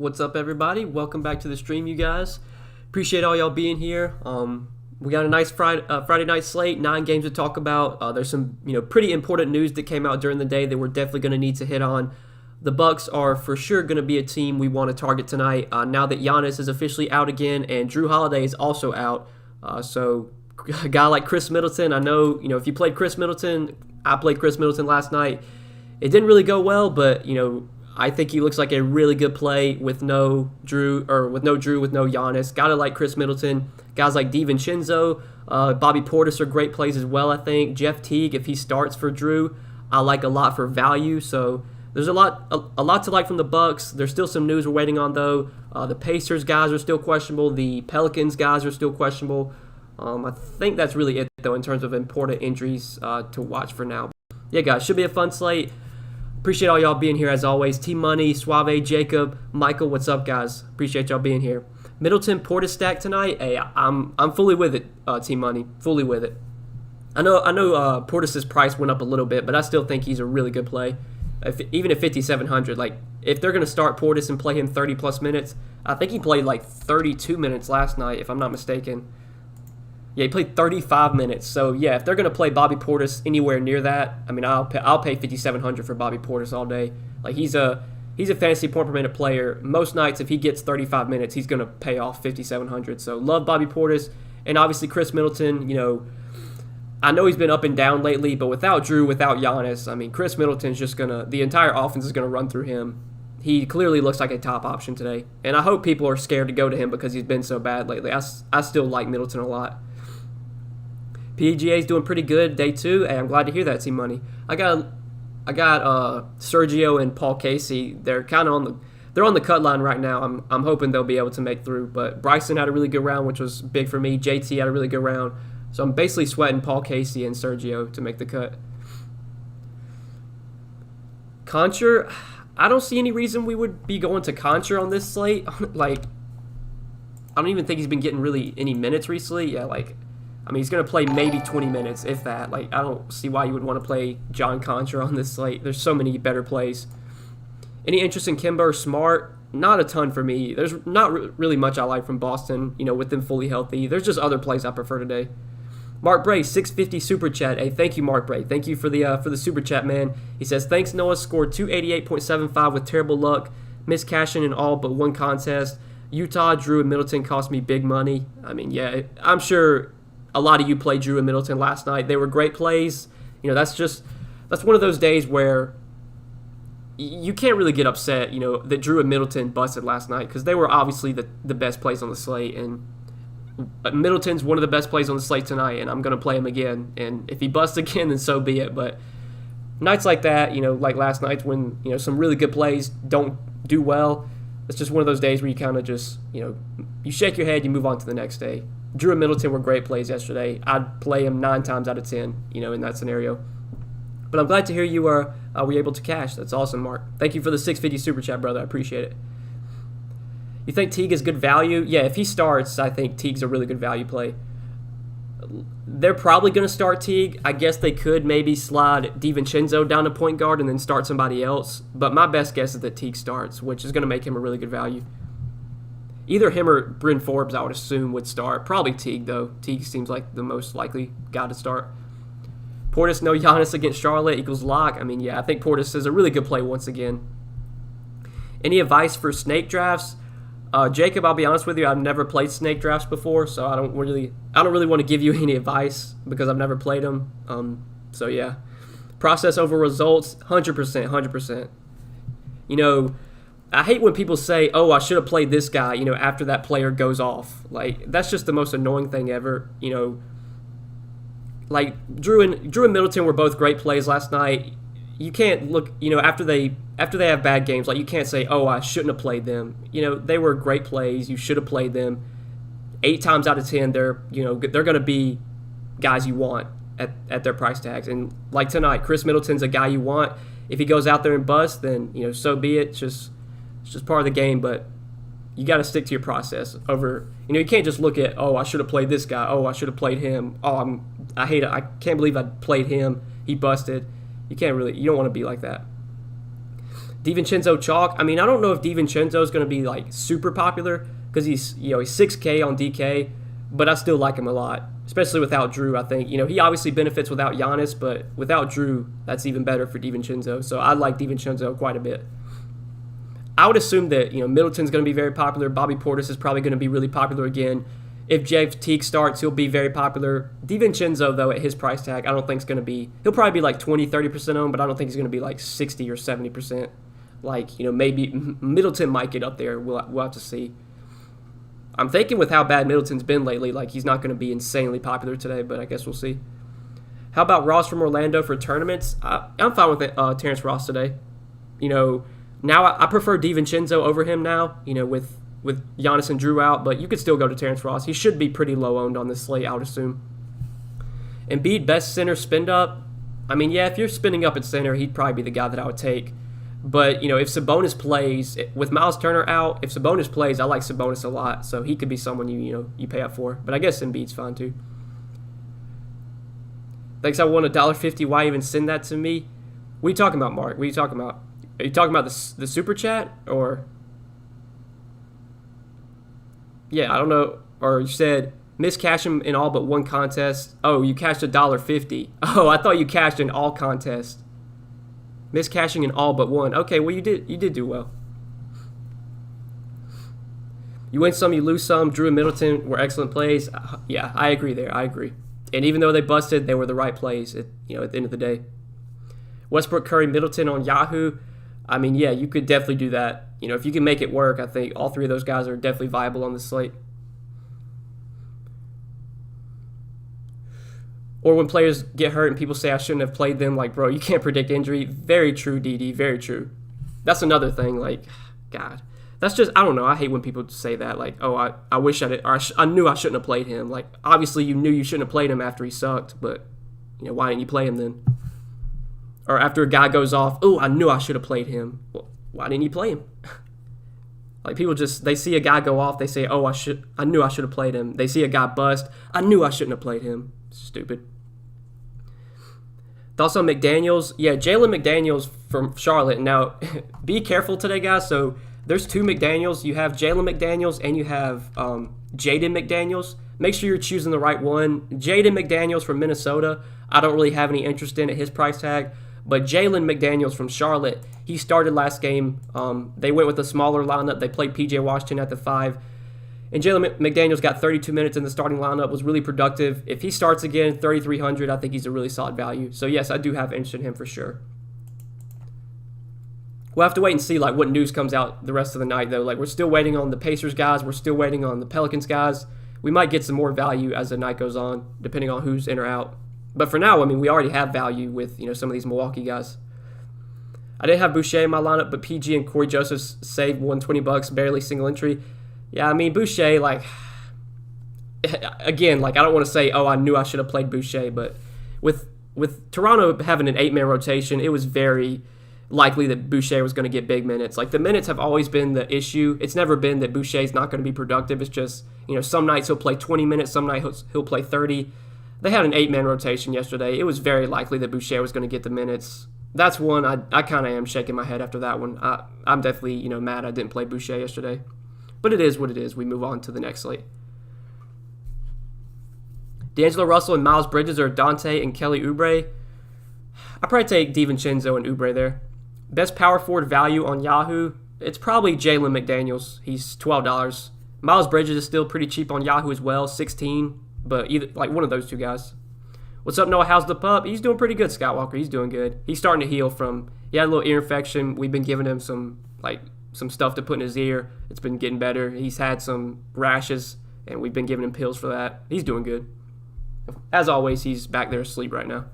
What's up, everybody? Welcome back to the stream, you guys. Appreciate all y'all being here. We got a nice Friday night slate, 9 games to talk about. There's some pretty important news that came out during the day that we're definitely going to need to hit on. The Bucks are for sure going to be a team we want to target tonight. Now that Giannis is officially out again and Drew Holiday is also out, so a guy like Chris Middleton, I know if you played Chris Middleton, I played Chris Middleton last night. It didn't really go well, but I think he looks like a really good play with no Drew, with no Giannis. Gotta like Chris Middleton. Guys like DiVincenzo, Bobby Portis are great plays as well, I think. Jeff Teague, if he starts for Drew, I like a lot for value. So there's a lot to like from the Bucks. There's still some news we're waiting on, though. The Pacers guys are still questionable. The Pelicans guys are still questionable. I think that's really it, though, in terms of important injuries to watch for now. Yeah, guys, should be a fun slate. Appreciate all y'all being here as always. T-Money, Suave, Jacob, Michael, what's up, guys? Appreciate y'all being here. Middleton Portis stack tonight. Hey, I'm fully with it, T-Money. Fully with it. I know Portis' price went up a little bit, but I still think he's a really good play. Even at 5,700, like if they're gonna start Portis and play him 30+ minutes, I think he played like 32 minutes last night, if I'm not mistaken. Yeah, he played 35 minutes. So yeah, if they're gonna play Bobby Portis anywhere near that, I mean, I'll pay 5,700 for Bobby Portis all day. Like he's a fantasy point per minute player. Most nights, if he gets 35 minutes, he's gonna pay off 5,700. So love Bobby Portis, and obviously Chris Middleton. I know he's been up and down lately, but without Drew, without Giannis, I mean, Chris Middleton's just the entire offense is gonna run through him. He clearly looks like a top option today, and I hope people are scared to go to him because he's been so bad lately. I still like Middleton a lot. PGA's doing pretty good day 2. Hey, I'm glad to hear that, Team Money. I got Sergio and Paul Casey. They're kind of on the cut line right now. I'm hoping they'll be able to make through. But Bryson had a really good round, which was big for me. JT had a really good round. So I'm basically sweating Paul Casey and Sergio to make the cut. Concher, I don't see any reason we would be going to Concher on this slate. Like, I don't even think he's been getting really any minutes recently. Yeah, I mean, he's going to play maybe 20 minutes, if that. Like, I don't see why you would want to play John Concher on this slate. There's so many better plays. Any interest in Kemba or Smart? Not a ton for me. There's not really much I like from Boston, with them fully healthy. There's just other plays I prefer today. Mark Bray, 650 Super Chat. Hey, thank you, Mark Bray. Thank you for the Super Chat, man. He says, thanks, Noah. Scored 288.75 with terrible luck. Missed cashing in all but one contest. Utah, Drew, and Middleton cost me big money. I mean, yeah, I'm sure a lot of you played Drew and Middleton last night. They were great plays. That's one of those days where you can't really get upset, that Drew and Middleton busted last night because they were obviously the best plays on the slate. And Middleton's one of the best plays on the slate tonight, and I'm going to play him again. And if he busts again, then so be it. But nights like that, like last night when, some really good plays don't do well, it's just one of those days where you kind of just, you shake your head, you move on to the next day. Drew and Middleton were great plays yesterday. I'd play him 9 times out of 10, in that scenario. But I'm glad to hear you were able to cash. That's awesome, Mark. Thank you for the 650 Super Chat, brother. I appreciate it. You think Teague is good value? Yeah, if he starts, I think Teague's a really good value play. They're probably going to start Teague. I guess they could maybe slide DiVincenzo down to point guard and then start somebody else. But my best guess is that Teague starts, which is going to make him a really good value. Either him or Bryn Forbes, I would assume, would start. Probably Teague, though. Teague seems like the most likely guy to start. Portis, no Giannis against Charlotte equals lock. I mean, yeah, I think Portis is a really good play once again. Any advice for snake drafts? Jacob, I'll be honest with you, I've never played snake drafts before, so I don't really want to give you any advice because I've never played them. So yeah, process over results, 100%. I hate when people say, "Oh, I should have played this guy," after that player goes off. Like that's just the most annoying thing ever. Like Drew and Middleton were both great plays last night. You can't look, after they have bad games, like you can't say, "Oh, I shouldn't have played them." They were great plays. You should have played them. 8 times out of 10, they're going to be guys you want at their price tags. And like tonight, Chris Middleton's a guy you want. If he goes out there and busts, then so be it. It's just part of the game, but you got to stick to your process over, you can't just look at, oh, I should have played this guy. Oh, I should have played him. Oh, I hate it. I can't believe I played him. He busted. You don't want to be like that. DiVincenzo chalk. I mean, I don't know if DiVincenzo is going to be like super popular because he's 6K on DK, but I still like him a lot, especially without Drew. I think he obviously benefits without Giannis, but without Drew, that's even better for DiVincenzo. So I like DiVincenzo quite a bit. I would assume that Middleton's going to be very popular. Bobby Portis is probably going to be really popular again. If Jeff Teague starts, he'll be very popular. DiVincenzo, though, at his price tag, I don't think is going to be. He'll probably be like 20-30% owned, but I don't think he's going to be like 60 or 70%. Like, maybe Middleton might get up there. We'll have to see. I'm thinking with how bad Middleton's been lately, like he's not going to be insanely popular today, but I guess we'll see. How about Ross from Orlando for tournaments? I'm fine with Terrence Ross today. Now I prefer DiVincenzo over him now, with Giannis and Drew out, but you could still go to Terrence Ross. He should be pretty low owned on this slate, I would assume. Embiid, best center spend up. I mean, yeah, if you're spinning up at center, he'd probably be the guy that I would take. But, if Sabonis plays, with Miles Turner out, if Sabonis plays, I like Sabonis a lot, so he could be someone you pay up for. But I guess Embiid's fine too. Thanks, I won $1.50. Why even send that to me? What are you talking about, Mark? What are you talking about? Are you talking about the super chat or? Yeah, I don't know. Or you said miscash him in all but one contest. Oh, you cashed $1.50. Oh, I thought you cashed in all contests. Miscashing in all but one. Okay, well you did do well. You win some, you lose some. Drew and Middleton were excellent plays. Yeah, I agree there. I agree. And even though they busted, they were the right plays at the end of the day. Westbrook, Curry, Middleton on Yahoo. I mean, yeah, you could definitely do that. If you can make it work, I think all three of those guys are definitely viable on the slate. Or when players get hurt and people say I shouldn't have played them, like, bro, you can't predict injury. Very true, DD, very true. That's another thing, like, God. That's just, I don't know, I hate when people say that, like, oh, I wish I did, or I knew I shouldn't have played him. Like, obviously you knew you shouldn't have played him after he sucked, but, why didn't you play him then? Or after a guy goes off, oh, I knew I should have played him. Well, why didn't you play him? Like, people just, they see a guy go off, they say, oh, I knew I should have played him. They see a guy bust, I knew I shouldn't have played him. Stupid. Thoughts on McDaniels? Yeah, Jalen McDaniels from Charlotte. Now, be careful today, guys. So, there's two McDaniels. You have Jalen McDaniels and you have Jaden McDaniels. Make sure you're choosing the right one. Jaden McDaniels from Minnesota, I don't really have any interest in at his price tag. But Jalen McDaniels from Charlotte, he started last game. They went with a smaller lineup. They played P.J. Washington at the 5. And Jalen McDaniels got 32 minutes in the starting lineup, was really productive. If he starts again, 3,300, I think he's a really solid value. So, yes, I do have interest in him for sure. We'll have to wait and see like what news comes out the rest of the night, though. Like, we're still waiting on the Pacers guys. We're still waiting on the Pelicans guys. We might get some more value as the night goes on, depending on who's in or out. But for now, I mean, we already have value with some of these Milwaukee guys. I didn't have Boucher in my lineup, but PG and Corey Joseph saved $120, barely single entry. Yeah, I mean, Boucher, like, again, like, I don't want to say, oh, I knew I should have played Boucher, but with Toronto having an 8-man rotation, it was very likely that Boucher was going to get big minutes. Like, the minutes have always been the issue. It's never been that Boucher's not going to be productive. It's just, some nights he'll play 20 minutes, some nights he'll play 30. They had an 8-man rotation yesterday. It was very likely that Boucher was going to get the minutes. That's one I kind of am shaking my head after that one. I'm definitely, mad I didn't play Boucher yesterday. But it is what it is. We move on to the next slate. D'Angelo Russell and Miles Bridges or Dante and Kelly Oubre. I'd probably take DiVincenzo and Oubre there. Best power forward value on Yahoo. It's probably Jalen McDaniels. He's $12. Miles Bridges is still pretty cheap on Yahoo as well, $16. But either like one of those two guys. What's up, Noah? How's the pup? He's doing pretty good, Scott Walker. He's doing good. He's starting to heal from. He had a little ear infection. We've been giving him some stuff to put in his ear. It's been getting better. He's had some rashes, and we've been giving him pills for that. He's doing good. As always, he's back there asleep right now.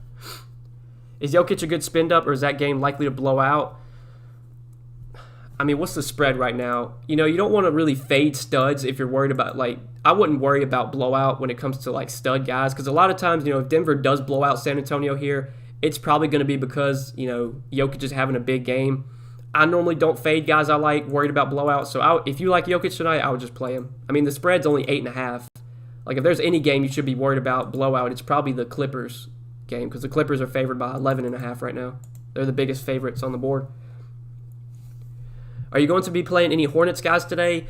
Is Jokic a good spin up, or is that game likely to blow out? I mean, what's the spread right now? You don't want to really fade studs if you're worried about, I wouldn't worry about blowout when it comes to, stud guys, because a lot of times, if Denver does blow out San Antonio here, it's probably going to be because, Jokic is having a big game. I normally don't fade guys I like, worried about blowout. So if you like Jokic tonight, I would just play him. I mean, the spread's only 8.5. If there's any game you should be worried about blowout, it's probably the Clippers game, because the Clippers are favored by 11.5 right now. They're the biggest favorites on the board. Are you going to be playing any Hornets guys today?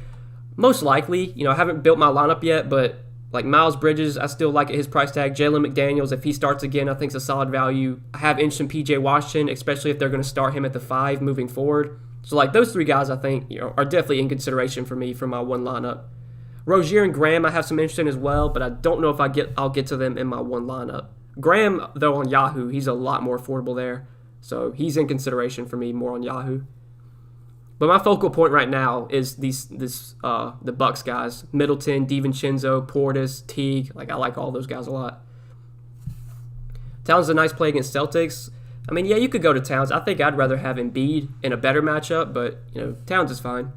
Most likely. I haven't built my lineup yet, but like Miles Bridges, I still like at his price tag. Jalen McDaniels, if he starts again, I think it's a solid value. I have interest in PJ Washington, especially if they're going to start him at the 5 moving forward. So like those 3 guys, I think are definitely in consideration for me for my one lineup. Rozier and Graham, I have some interest in as well, but I don't know if I'll get to them in my one lineup. Graham, though, on Yahoo, he's a lot more affordable there, so he's in consideration for me more on Yahoo. But my focal point right now is the Bucks guys: Middleton, DiVincenzo, Portis, Teague. Like I like all those guys a lot. Towns is a nice play against Celtics. I mean, yeah, you could go to Towns. I think I'd rather have Embiid in a better matchup, but Towns is fine.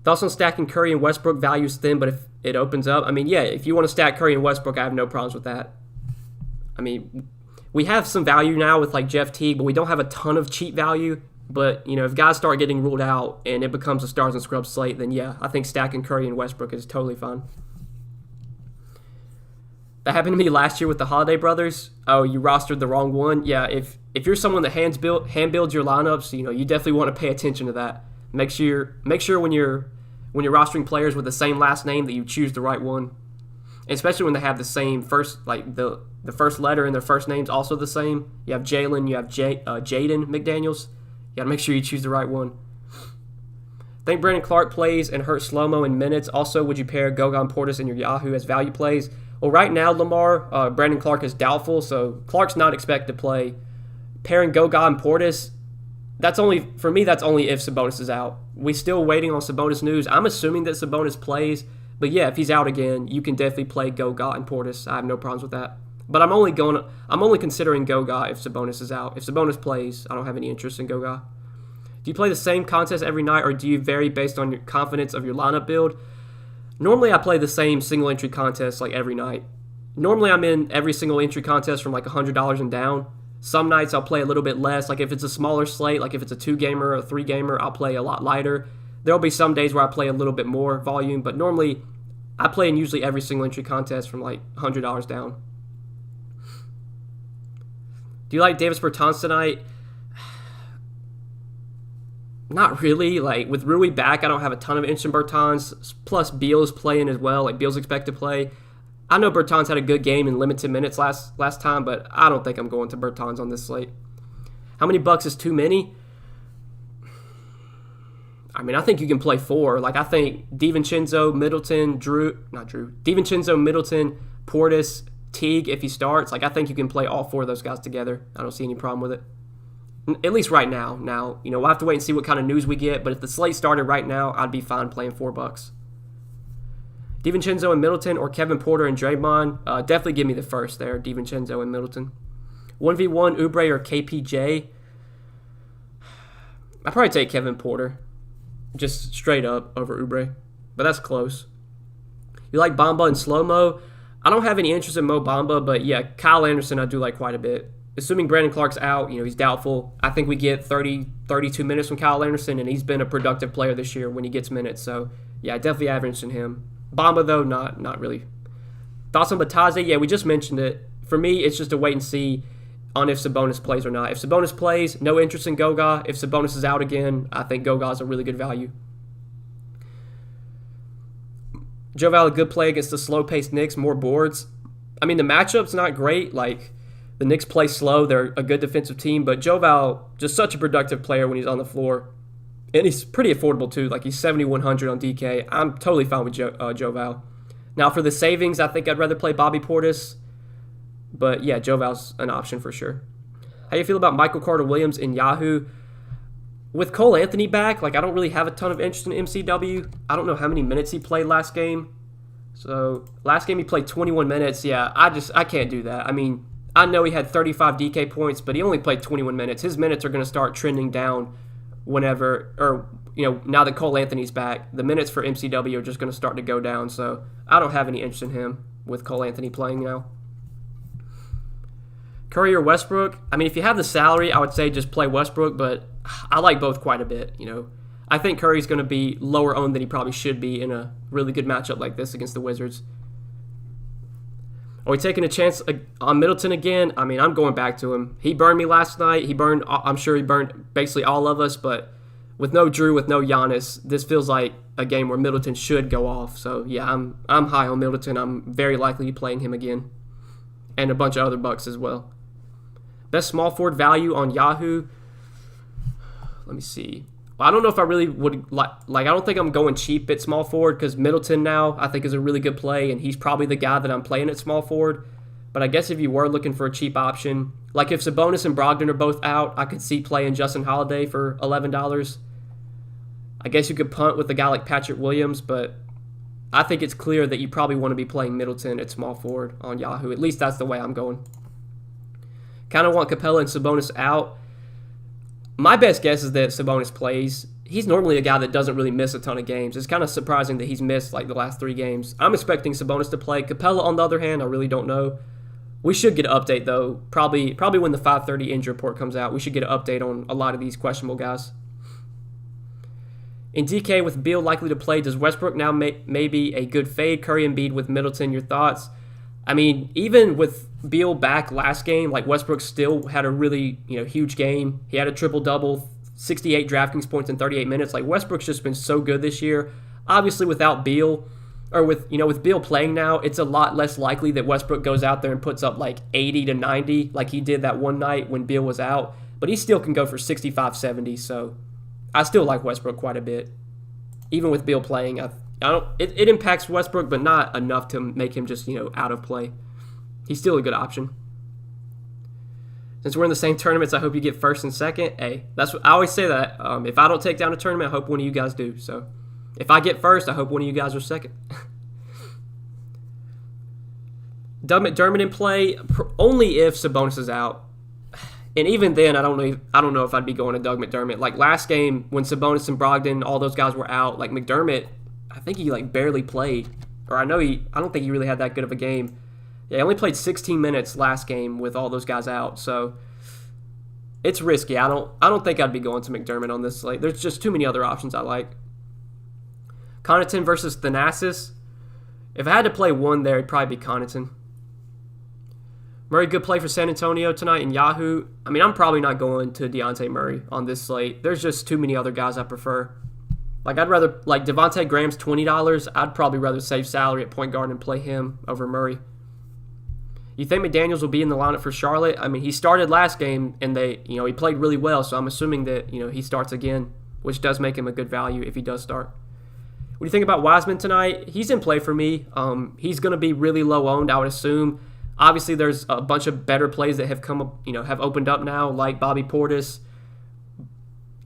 Thoughts on stacking Curry and Westbrook? Value's thin, but if it opens up, I mean, yeah, if you want to stack Curry and Westbrook, I have no problems with that. I mean, we have some value now with like Jeff Teague, but we don't have a ton of cheap value. But, if guys start getting ruled out and it becomes a stars and scrubs slate, then yeah, I think stacking Curry and Westbrook is totally fine. That happened to me last year with the Holiday Brothers. Oh, you rostered the wrong one? Yeah, if you're someone that hand builds your lineups, you definitely want to pay attention to that. Make sure when you're rostering players with the same last name that you choose the right one. Especially when they have the same first, like the first letter in their first name's also the same. You have Jalen, you have Jaden McDaniels. You got to make sure you choose the right one. I think Brandon Clark plays and hurts slow-mo in minutes. Also, would you pair Gogan Portis in your Yahoo as value plays? Well, right now, Lamar, Brandon Clark is doubtful, so Clark's not expected to play. Pairing Gogan and Portis, that's only if Sabonis is out. We're still waiting on Sabonis news. I'm assuming that Sabonis plays, but yeah, if he's out again, you can definitely play Goga and Portis. I have no problems with that. But I'm only considering Goga if Sabonis is out. If Sabonis plays, I don't have any interest in Goga. Do you play the same contest every night, or do you vary based on your confidence of your lineup build? Normally, I play the same single entry contest like every night. Normally, I'm in every single entry contest from like $100 and down. Some nights I'll play a little bit less. Like if it's a smaller slate, like if it's a 2-gamer or a 3-gamer, I'll play a lot lighter. There'll be some days where I play a little bit more volume, but normally I play in usually every single entry contest from like $100 down. Do you like Davis Bertans tonight? Not really. Like with Rui back, I don't have a ton of interest in Bertans. Plus Beal's playing as well. Like Beal's expected to play. I know Bertans had a good game in limited minutes last time, but I don't think I'm going to Bertans on this slate. How many bucks is too many? I mean, I think you can play 4. Like I think DiVincenzo, Middleton, DiVincenzo, Middleton, Portis, Teague, if he starts. Like I think you can play all 4 of those guys together. I don't see any problem with it. At least right now. Now, we'll have to wait and see what kind of news we get, but if the slate started right now, I'd be fine playing $4. DiVincenzo and Middleton, or Kevin Porter and Draymond. Definitely give me the first there, DiVincenzo and Middleton. 1v1, Oubre or KPJ. I'd probably take Kevin Porter. Just straight up over Oubre. But that's close. You like Bamba and slow-mo? I don't have any interest in Mo Bamba, but yeah, Kyle Anderson I do like quite a bit. Assuming Brandon Clark's out, he's doubtful. I think we get 30, 32 minutes from Kyle Anderson, and he's been a productive player this year when he gets minutes. So, yeah, I definitely have interest in him. Bamba, though, not really. Thoughts on Bataze? Yeah, we just mentioned it. For me, it's just a wait and see on if Sabonis plays or not. If Sabonis plays, no interest in Goga. If Sabonis is out again, I think Goga is a really good value. Joval, a good play against the slow-paced Knicks, more boards. I mean, the matchup's not great. Like, the Knicks play slow. They're a good defensive team, but Joval, just such a productive player when he's on the floor. And he's pretty affordable, too. Like, he's 7,100 on DK. I'm totally fine with Joval. Now, for the savings, I think I'd rather play Bobby Portis. But, yeah, Joval's an option for sure. How you feel about Michael Carter-Williams in Yahoo? With Cole Anthony back, like, I don't really have a ton of interest in MCW. I don't know how many minutes he played last game. So, last game he played 21 minutes. Yeah, I can't do that. I mean, I know he had 35 DK points, but he only played 21 minutes. His minutes are going to start trending down now that Cole Anthony's back. The minutes for MCW are just going to start to go down, so I don't have any interest in him with Cole Anthony playing now. Curry or Westbrook? I mean, if you have the salary, I would say just play Westbrook, but I like both quite a bit, I think Curry's going to be lower owned than he probably should be in a really good matchup like this against the Wizards. Are we taking a chance on Middleton again? I mean, I'm going back to him. He burned me last night. I'm sure he burned basically all of us, but with no Drew, with no Giannis, this feels like a game where Middleton should go off. So, yeah, I'm high on Middleton. I'm very likely to be playing him again. And a bunch of other Bucks as well. Best small forward value on Yahoo. Let me see. Well, I don't know if I really would like I don't think I'm going cheap at small forward because Middleton now I think is a really good play, and he's probably the guy that I'm playing at small forward. But I guess if you were looking for a cheap option, like if Sabonis and Brogdon are both out, I could see playing Justin Holiday for $11. I guess you could punt with a guy like Patrick Williams, but I think it's clear that you probably want to be playing Middleton at small forward on Yahoo. At least that's the way I'm going. Kind of want Capella and Sabonis out. My best guess is that Sabonis plays. He's normally a guy that doesn't really miss a ton of games. It's kind of surprising that he's missed like the last 3 games. I'm expecting Sabonis to play. Capella, on the other hand, I really don't know. We should get an update, though. Probably when the 5:30 injury report comes out, we should get an update on a lot of these questionable guys. In DK with Beal likely to play, does Westbrook now maybe a good fade? Curry and Embiid with Middleton, your thoughts? I mean, even with Beal back last game, like Westbrook still had a really huge game. He had a triple-double, 68 Draftkings points in 38 minutes. Like Westbrook's just been so good this year. Obviously, without Beal, or with Beal playing now, it's a lot less likely that Westbrook goes out there and puts up like 80 to 90 like he did that one night when Beal was out. But he still can go for 65, 70. So I still like Westbrook quite a bit, even with Beal playing. It impacts Westbrook, but not enough to make him just out of play. He's still a good option. Since we're in the same tournaments, I hope you get first and second. Hey, that's what I always say that. If I don't take down a tournament, I hope one of you guys do. So if I get first, I hope one of you guys are second. Doug McDermott in play only if Sabonis is out. And even then, I don't know if I'd be going to Doug McDermott. Like last game when Sabonis and Brogdon, all those guys were out. Like McDermott, I think he barely played, or I don't think he really had that good of a game. Yeah, he only played 16 minutes last game with all those guys out, so it's risky. I don't think I'd be going to McDermott on this slate. There's just too many other options I like. Connaughton versus Thanasis. If I had to play one there, it'd probably be Connaughton. Murray, good play for San Antonio tonight in Yahoo. I mean, I'm probably not going to Dejounte Murray on this slate. There's just too many other guys I prefer. Like I'd rather Devontae Graham's $20. I'd probably rather save salary at point guard and play him over Murray. You think McDaniels will be in the lineup for Charlotte? I mean, he started last game and he played really well, so I'm assuming that he starts again, which does make him a good value if he does start. What do you think about Wiseman tonight? He's in play for me. He's going to be really low owned, I would assume. Obviously, there's a bunch of better plays that have come up, have opened up now, like Bobby Portis.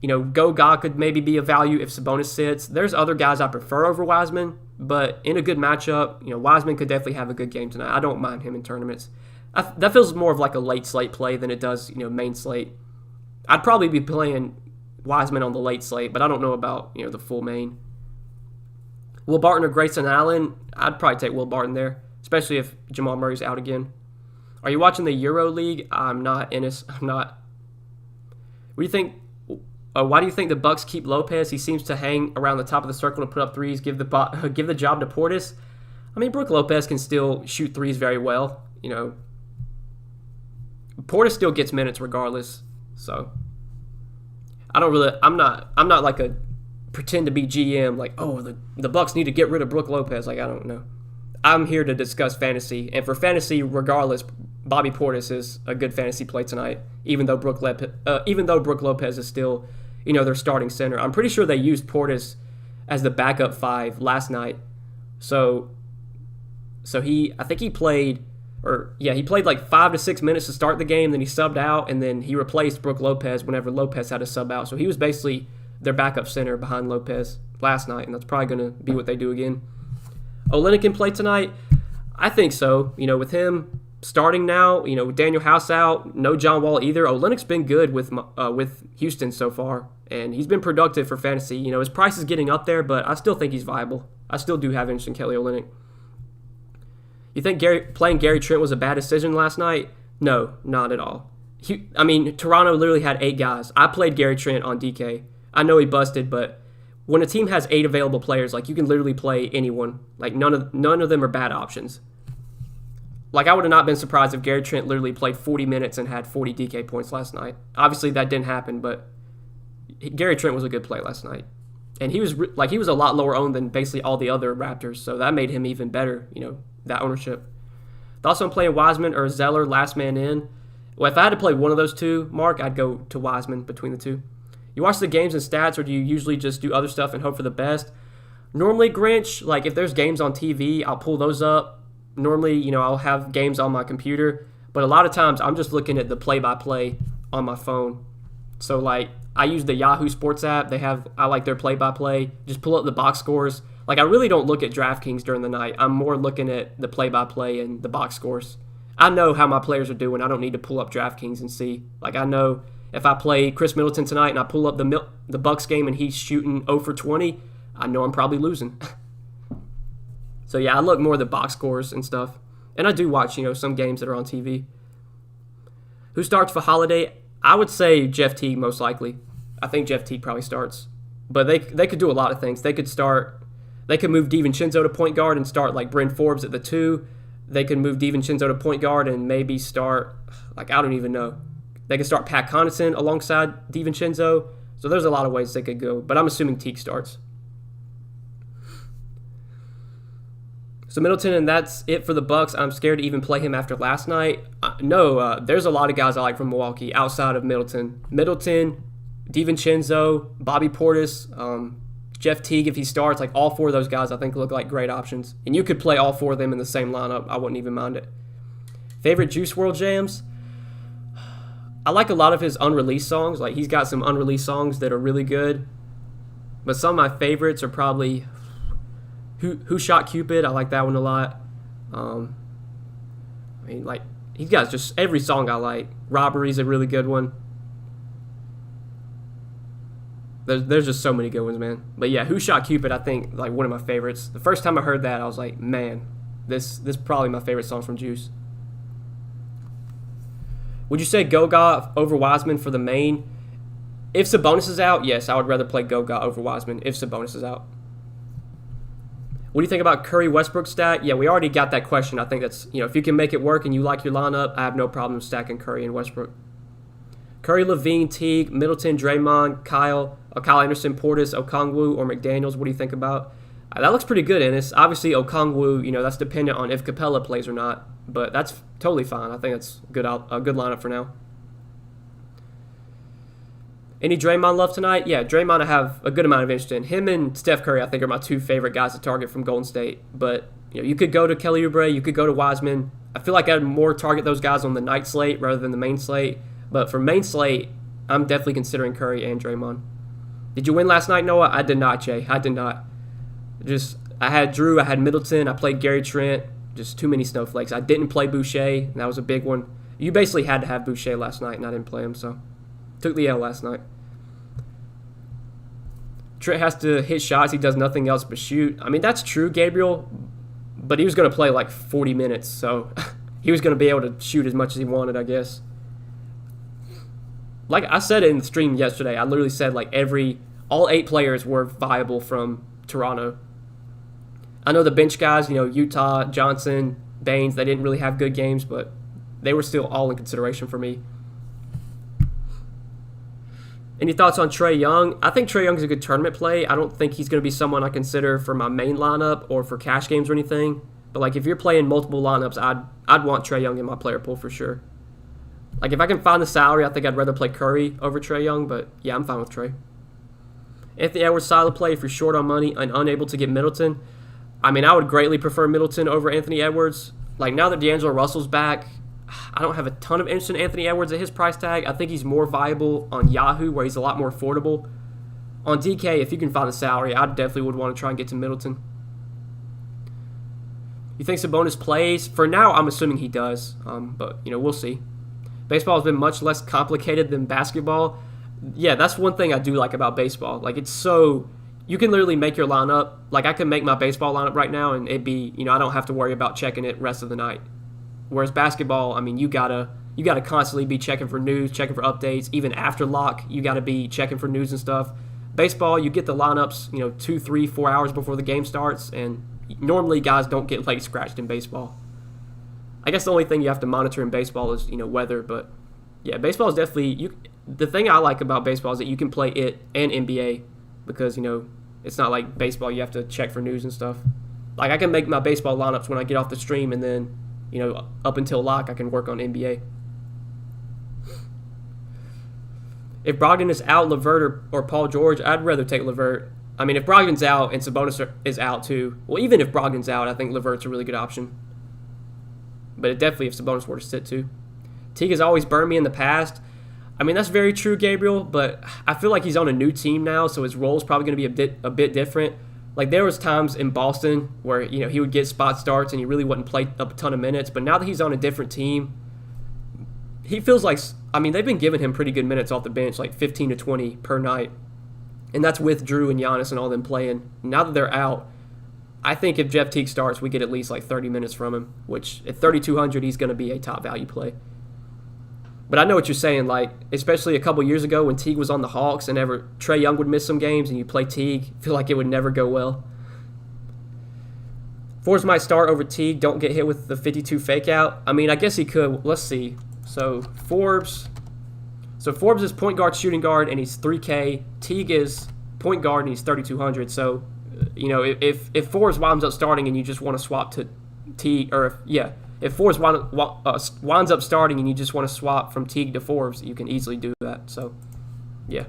Goga could maybe be a value if Sabonis sits. There's other guys I prefer over Wiseman, but in a good matchup, Wiseman could definitely have a good game tonight. I don't mind him in tournaments. That feels more of like a late slate play than it does, main slate. I'd probably be playing Wiseman on the late slate, but I don't know about, the full main. Will Barton or Grayson Allen? I'd probably take Will Barton there, especially if Jamal Murray's out again. Are you watching the Euro League? I'm not, Ennis. I'm not. What do you think? Why do you think the Bucks keep Lopez? He seems to hang around the top of the circle and put up threes. Give the job to Portis. I mean, Brook Lopez can still shoot threes very well. Portis still gets minutes regardless. So I'm not like a pretend to be GM. Like, oh, the Bucks need to get rid of Brook Lopez. Like, I don't know. I'm here to discuss fantasy, and for fantasy, regardless, Bobby Portis is a good fantasy play tonight. Even though Brook Lopez is still, their starting center. I'm pretty sure they used Portis as the backup 5 last night. So I think he played like 5 to 6 minutes to start the game. Then he subbed out, and then he replaced Brook Lopez whenever Lopez had to sub out. So he was basically their backup center behind Lopez last night, and that's probably going to be what they do again. Olynyk can play tonight? I think so. With him starting now, with Daniel House out, no John Wall either. Olynyk's been good with Houston so far, and he's been productive for fantasy. His price is getting up there, but I still think he's viable. I still do have interest in Kelly Olynyk. You think playing Gary Trent was a bad decision last night? No, not at all. Toronto literally had 8 guys. I played Gary Trent on DK. I know he busted, but when a team has 8 available players, like you can literally play anyone. Like none of them are bad options. Like, I would have not been surprised if Gary Trent literally played 40 minutes and had 40 DK points last night. Obviously, that didn't happen, but Gary Trent was a good play last night. And he was a lot lower owned than basically all the other Raptors, so that made him even better, that ownership. Thoughts on playing Wiseman or Zeller last man in? Well, if I had to play one of those two, Mark, I'd go to Wiseman between the two. You watch the games and stats, or do you usually just do other stuff and hope for the best? Normally, Grinch, like if there's games on TV, I'll pull those up. Normally, I'll have games on my computer, but a lot of times I'm just looking at the play-by-play on my phone. So, like, I use the Yahoo Sports app. I like their play-by-play. Just pull up the box scores. Like, I really don't look at Draftkings during the night. I'm more looking at the play-by-play and the box scores. I know how my players are doing. I don't need to pull up Draftkings and see. Like, I know if I play Chris Middleton tonight and I pull up the Bucks game and he's shooting 0 for 20, I know I'm probably losing. So, yeah, I look more at the box scores and stuff. And I do watch, some games that are on TV. Who starts for Holiday? I would say Jeff Teague most likely. I think Jeff Teague probably starts. But they could do a lot of things. They could move DiVincenzo to point guard and start like Bryn Forbes at the 2. They could move DiVincenzo to point guard and maybe start, I don't even know. They could start Pat Connaughton alongside DiVincenzo. So there's a lot of ways they could go. But I'm assuming Teague starts. So Middleton, and that's it for the Bucks. I'm scared to even play him after last night. There's a lot of guys I like from Milwaukee outside of Middleton. Middleton, DiVincenzo, Bobby Portis, Jeff Teague if he starts. Like all 4 of those guys I think look like great options. And you could play all 4 of them in the same lineup. I wouldn't even mind it. Favorite Juice WRLD jams? I like a lot of his unreleased songs. Like he's got some unreleased songs that are really good. But some of my favorites are probably... Who Shot Cupid? I like that one a lot. He's got just every song I like. Robbery's a really good one. There's just so many good ones, man. But yeah, Who Shot Cupid? I think like one of my favorites. The first time I heard that, I was like, man, this is probably my favorite song from Juice. Would you say Goga over Wiseman for the main? If Sabonis is out, yes, I would rather play Goga over Wiseman if Sabonis is out. What do you think about Curry Westbrook stack? Yeah, we already got that question. I think that's, if you can make it work and you like your lineup, I have no problem stacking Curry and Westbrook. Curry, Levine, Teague, Middleton, Draymond, Kyle Anderson, Portis, Okongwu, or McDaniels. What do you think about? That looks pretty good, Ennis. Obviously, Okongwu, that's dependent on if Capella plays or not, but that's totally fine. I think that's a good lineup for now. Any Draymond love tonight? Yeah, Draymond I have a good amount of interest in. Him and Steph Curry I think are my 2 favorite guys to target from Golden State. But you could go to Kelly Oubre, you could go to Wiseman. I feel like I'd more target those guys on the night slate rather than the main slate. But for main slate, I'm definitely considering Curry and Draymond. Did you win last night, Noah? I did not, Jay. I did not. I had Drew, I had Middleton, I played Gary Trent. Just too many snowflakes. I didn't play Boucher, and that was a big one. You basically had to have Boucher last night, and I didn't play him, so took the L last night. Trent has to hit shots. He does nothing else but shoot. I mean, that's true, Gabriel, but he was going to play like 40 minutes, so he was going to be able to shoot as much as he wanted, I guess. Like I said in the stream yesterday, I literally said like all 8 players were viable from Toronto. I know the bench guys, Utah, Johnson, Baines, they didn't really have good games, but they were still all in consideration for me. Any thoughts on Trae Young? I think Trae Young's a good tournament play. I don't think he's going to be someone I consider for my main lineup or for cash games or anything. But like if you're playing multiple lineups, I'd want Trae Young in my player pool for sure. Like if I can find the salary, I think I'd rather play Curry over Trae Young. But yeah, I'm fine with Trae. Anthony Edwards solid play if you're short on money and unable to get Middleton. I mean, I would greatly prefer Middleton over Anthony Edwards. Like now that D'Angelo Russell's back, I don't have a ton of interest in Anthony Edwards at his price tag. I think he's more viable on Yahoo, where he's a lot more affordable. On DK, if you can find the salary, I definitely would want to try and get to Middleton. You think Sabonis plays? For now, I'm assuming he does, but we'll see. Baseball has been much less complicated than basketball. Yeah, that's one thing I do like about baseball. Like it's so you can literally make your lineup. Like I can make my baseball lineup right now, and it'd be I don't have to worry about checking it rest of the night. Whereas basketball, I mean, you gotta constantly be checking for news, checking for updates. Even after lock, you gotta be checking for news and stuff. Baseball, you get the lineups, 2, 3, 4 hours before the game starts, and normally guys don't get late scratched in baseball. I guess the only thing you have to monitor in baseball is, weather. But yeah, baseball is definitely the thing I like about baseball is that you can play it and NBA because it's not like baseball you have to check for news and stuff. Like I can make my baseball lineups when I get off the stream, and then up until lock I can work on NBA. If Brogdon is out, LeVert or Paul George, I'd rather take LeVert. I mean, if Brogdon's out and Sabonis is out too, well, even if Brogdon's out, I think LeVert's a really good option. But it definitely if Sabonis were to sit too. Teague has always burned me in the past. I mean, that's very true, Gabriel, but I feel like he's on a new team now, so his role is probably going to be a bit different. Like, there was times in Boston where, he would get spot starts and he really wouldn't play a ton of minutes, but now that he's on a different team, he feels like, they've been giving him pretty good minutes off the bench, like 15 to 20 per night, and that's with Drew and Giannis and all them playing. Now that they're out, I think if Jeff Teague starts, we get at least like 30 minutes from him, which at 3,200, he's going to be a top value play. But I know what you're saying, like, especially a couple years ago when Teague was on the Hawks and Trae Young would miss some games and you play Teague, I feel like it would never go well. Forbes might start over Teague, don't get hit with the 52 fake out. I mean, I guess he could. Let's see. So Forbes is point guard, shooting guard, and he's 3K. Teague is point guard and he's 3,200. So, if Forbes winds up starting and you just want to swap to Teague, if Forbes winds up starting and you just want to swap from Teague to Forbes, you can easily do that. So, yeah.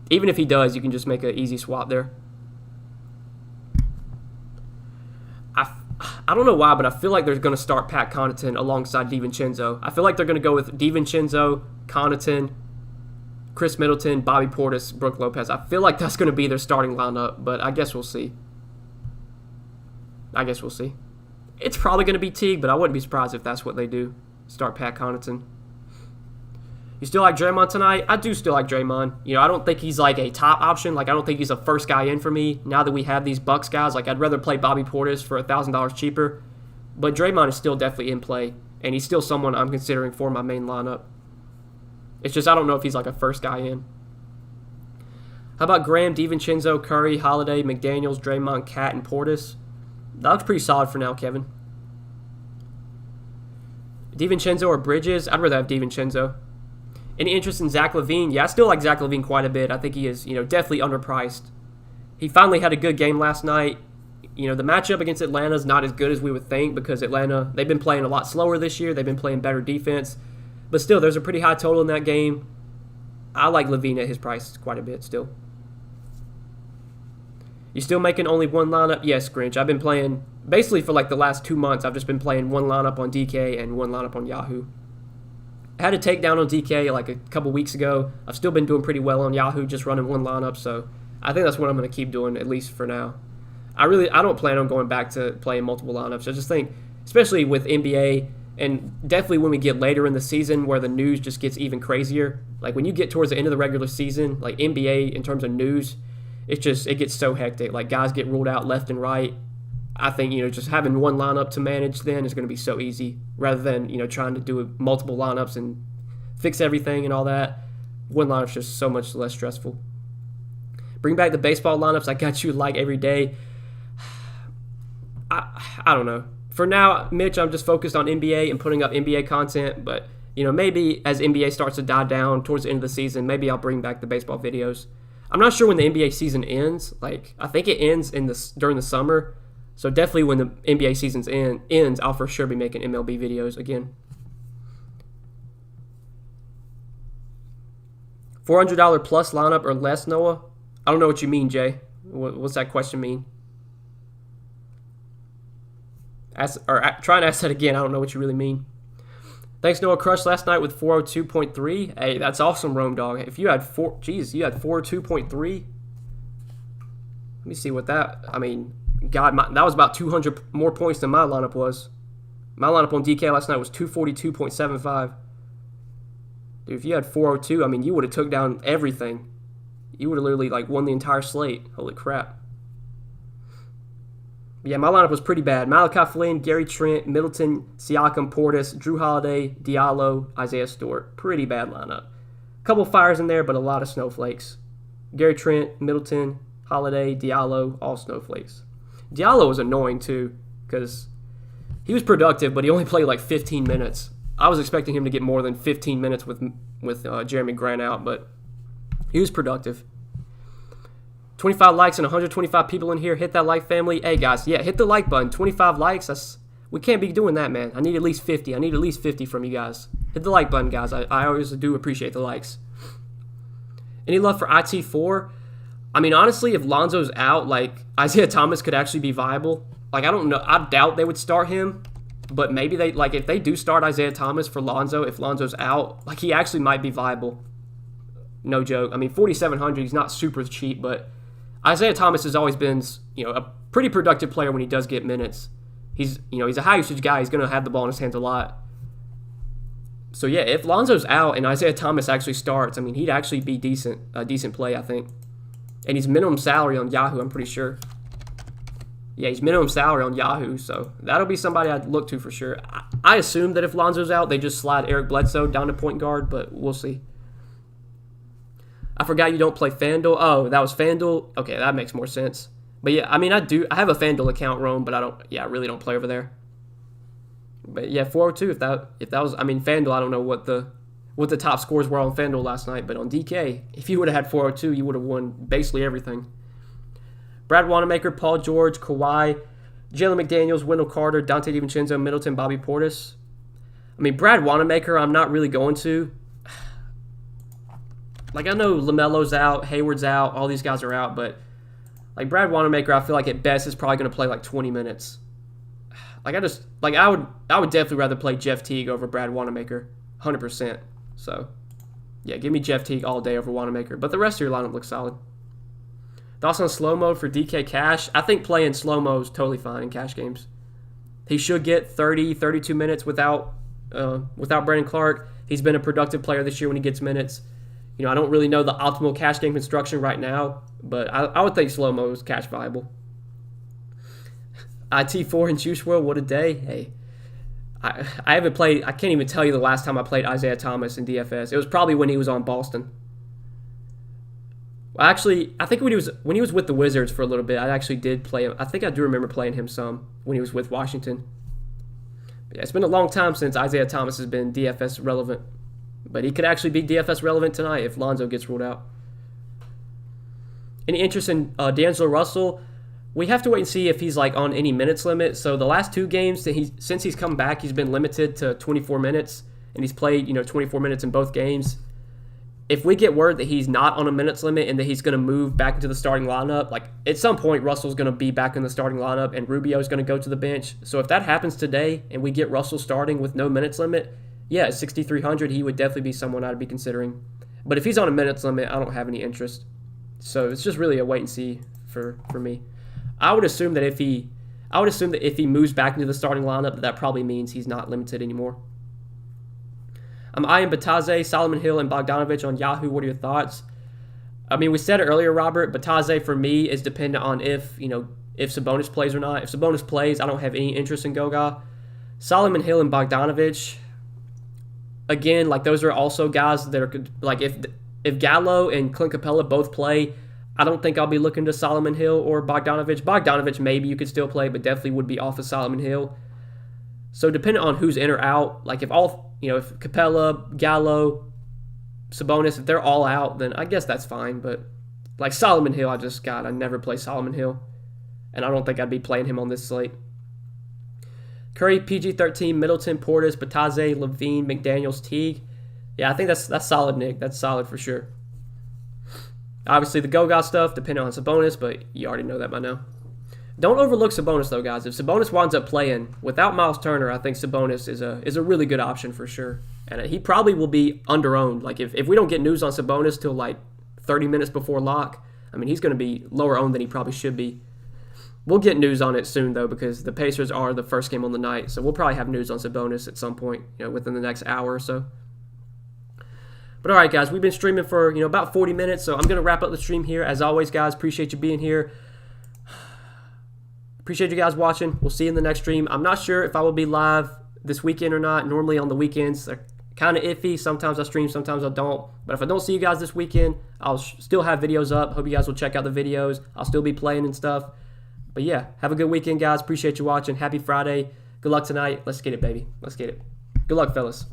Even if he does, you can just make an easy swap there. I don't know why, but I feel like they're going to start Pat Connaughton alongside DiVincenzo. I feel like they're going to go with DiVincenzo, Connaughton, Chris Middleton, Bobby Portis, Brook Lopez. I feel like that's going to be their starting lineup, but I guess we'll see. It's probably going to be Teague, but I wouldn't be surprised if that's what they do. Start Pat Connaughton. You still like Draymond tonight? I do still like Draymond. I don't think he's like a top option. Like, I don't think he's a first guy in for me. Now that we have these Bucks guys, like, I'd rather play Bobby Portis for $1,000 cheaper. But Draymond is still definitely in play, and he's still someone I'm considering for my main lineup. It's just I don't know if he's like a first guy in. How about Graham, DiVincenzo, Curry, Holiday, McDaniels, Draymond, Cat, and Portis? That looks pretty solid for now, Kevin. DiVincenzo or Bridges? I'd rather have DiVincenzo. Any interest in Zach LaVine? Yeah, I still like Zach LaVine quite a bit. I think he is, definitely underpriced. He finally had a good game last night. The matchup against Atlanta is not as good as we would think because Atlanta, they've been playing a lot slower this year. They've been playing better defense. But still, there's a pretty high total in that game. I like LaVine at his price quite a bit still. You still making only one lineup? Yes, Grinch. I've been playing, basically for like the last 2 months, I've just been playing one lineup on DK and one lineup on Yahoo. I had a takedown on DK like a couple weeks ago. I've still been doing pretty well on Yahoo, just running one lineup, so I think that's what I'm going to keep doing, at least for now. I don't plan on going back to playing multiple lineups. I just think, especially with NBA, and definitely when we get later in the season where the news just gets even crazier, like when you get towards the end of the regular season, like NBA in terms of news, it gets so hectic. Like guys get ruled out left and right. I think, just having one lineup to manage then is going to be so easy rather than, trying to do multiple lineups and fix everything and all that. One lineup's just so much less stressful. Bring back the baseball lineups. I got you like every day. I don't know. For now, Mitch, I'm just focused on NBA and putting up NBA content, but, maybe as NBA starts to die down towards the end of the season, maybe I'll bring back the baseball videos. I'm not sure when the NBA season ends. Like, I think it ends during the summer. So definitely when the NBA season ends, I'll for sure be making MLB videos again. $400 plus lineup or less, Noah? I don't know what you mean, Jay. What's that question mean? Try and ask that again. I don't know what you really mean. Thanks, Noah. Crushed last night with 402.3. Hey, that's awesome, Rome Dog. If you had 402.3. Let me see what that. God, that was about 200 more points than my lineup was. My lineup on DK last night was 242.75. Dude, if you had 402, you would have took down everything. You would have literally won the entire slate. Holy crap. Yeah, my lineup was pretty bad. Malachi Flynn, Gary Trent, Middleton, Siakam, Portis, Drew Holiday, Diallo, Isaiah Stewart. Pretty bad lineup. Couple fires in there, but a lot of snowflakes. Gary Trent, Middleton, Holiday, Diallo, all snowflakes. Diallo was annoying too, because he was productive, but he only played like 15 minutes. I was expecting him to get more than 15 minutes with Jeremy Grant out, but he was productive. 25 likes and 125 people in here. Hit that like, family. Hey, guys, yeah, hit the like button. 25 likes. We can't be doing that, man. I need at least 50. I need at least 50 from you guys. Hit the like button, guys. I always do appreciate the likes. Any love for IT4? I mean, honestly, if Lonzo's out, like, Isaiah Thomas could actually be viable. Like, I don't know. I doubt they would start him. But maybe they, like, if they do start Isaiah Thomas for Lonzo, if Lonzo's out, like, he actually might be viable. No joke. I mean, 4,700, he's not super cheap, but Isaiah Thomas has always been, a pretty productive player when he does get minutes. He's a high usage guy. He's going to have the ball in his hands a lot. So, yeah, if Lonzo's out and Isaiah Thomas actually starts, I mean, he'd actually be a decent play, I think. And he's minimum salary on Yahoo, I'm pretty sure. Yeah, he's minimum salary on Yahoo, so that'll be somebody I'd look to for sure. I assume that if Lonzo's out, they just slide Eric Bledsoe down to point guard, but we'll see. I forgot you don't play FanDuel. Oh, that was FanDuel? Okay, that makes more sense. But yeah, I mean, I have a FanDuel account, Rome, but I really don't play over there. But yeah, 402, if that was, I mean, FanDuel, I don't know what the top scores were on FanDuel last night, but on DK, if you would have had 402, you would have won basically everything. Brad Wanamaker, Paul George, Kawhi, Jalen McDaniels, Wendell Carter, Dante DiVincenzo, Middleton, Bobby Portis. I mean, Brad Wanamaker, I'm not really going to. Like, I know LaMelo's out, Hayward's out, all these guys are out, but like Brad Wanamaker, I feel like at best is probably going to play like 20 minutes. Like, I would definitely rather play Jeff Teague over Brad Wanamaker, 100%. So, yeah, give me Jeff Teague all day over Wanamaker, but the rest of your lineup looks solid. Thoughts on slow mode for DK Cash? I think playing slow mode is totally fine in cash games. He should get 30, 32 minutes without Brandon Clark. He's been a productive player this year when he gets minutes. I don't really know the optimal cash game construction right now, but I would think slow mode is cash viable. IT4 and Juice WRLD, what a day. Hey, I haven't played, I can't even tell you the last time I played Isaiah Thomas in DFS. It was probably when he was on Boston. Well, actually, I think when he was with the Wizards for a little bit, I actually did play him. I think I do remember playing him some when he was with Washington. But yeah, it's been a long time since Isaiah Thomas has been DFS relevant. But he could actually be DFS relevant tonight if Lonzo gets ruled out. Any interest in D'Angelo Russell? We have to wait and see if he's like on any minutes limit. So the last two games, since he's come back, he's been limited to 24 minutes. And he's played 24 minutes in both games. If we get word that he's not on a minutes limit and that he's going to move back into the starting lineup, like at some point Russell's going to be back in the starting lineup and Rubio's going to go to the bench. So if that happens today and we get Russell starting with no minutes limit, yeah, at 6,300 he would definitely be someone I'd be considering. But if he's on a minutes limit, I don't have any interest. So it's just really a wait and see for me. I would assume that if he moves back into the starting lineup, that probably means he's not limited anymore. I'm eyeing Bataze, Solomon Hill, and Bogdanovich on Yahoo. What are your thoughts? I mean, we said it earlier, Robert. Bataze for me is dependent on if Sabonis plays or not. If Sabonis plays, I don't have any interest in Goga. Solomon Hill and Bogdanovich, again, like those are also guys that are like if Gallo and Clint Capella both play, I don't think I'll be looking to Solomon Hill or Bogdanovich. Bogdanovich maybe you could still play, but definitely would be off of Solomon Hill. So depending on who's in or out, like if Capella, Gallo, Sabonis, if they're all out, then I guess that's fine. But like Solomon Hill, I never play Solomon Hill. And I don't think I'd be playing him on this slate. Curry, PG-13, Middleton, Portis, Bataze, Levine, McDaniels, Teague. Yeah, I think that's solid, Nick. That's solid for sure. Obviously the Goga stuff, depending on Sabonis, but you already know that by now. Don't overlook Sabonis, though, guys. If Sabonis winds up playing without Miles Turner, I think Sabonis is a really good option for sure. And he probably will be under-owned. Like, if we don't get news on Sabonis till, like, 30 minutes before lock, I mean, he's going to be lower owned than he probably should be. We'll get news on it soon, though, because the Pacers are the first game on the night. So we'll probably have news on Sabonis at some point, within the next hour or so. But all right, guys, we've been streaming for, about 40 minutes. So I'm going to wrap up the stream here. As always, guys, appreciate you being here. Appreciate you guys watching. We'll see you in the next stream. I'm not sure if I will be live this weekend or not. Normally on the weekends, they're kind of iffy. Sometimes I stream, sometimes I don't. But if I don't see you guys this weekend, I'll still have videos up. Hope you guys will check out the videos. I'll still be playing and stuff. But yeah, have a good weekend, guys. Appreciate you watching. Happy Friday. Good luck tonight. Let's get it, baby. Let's get it. Good luck, fellas.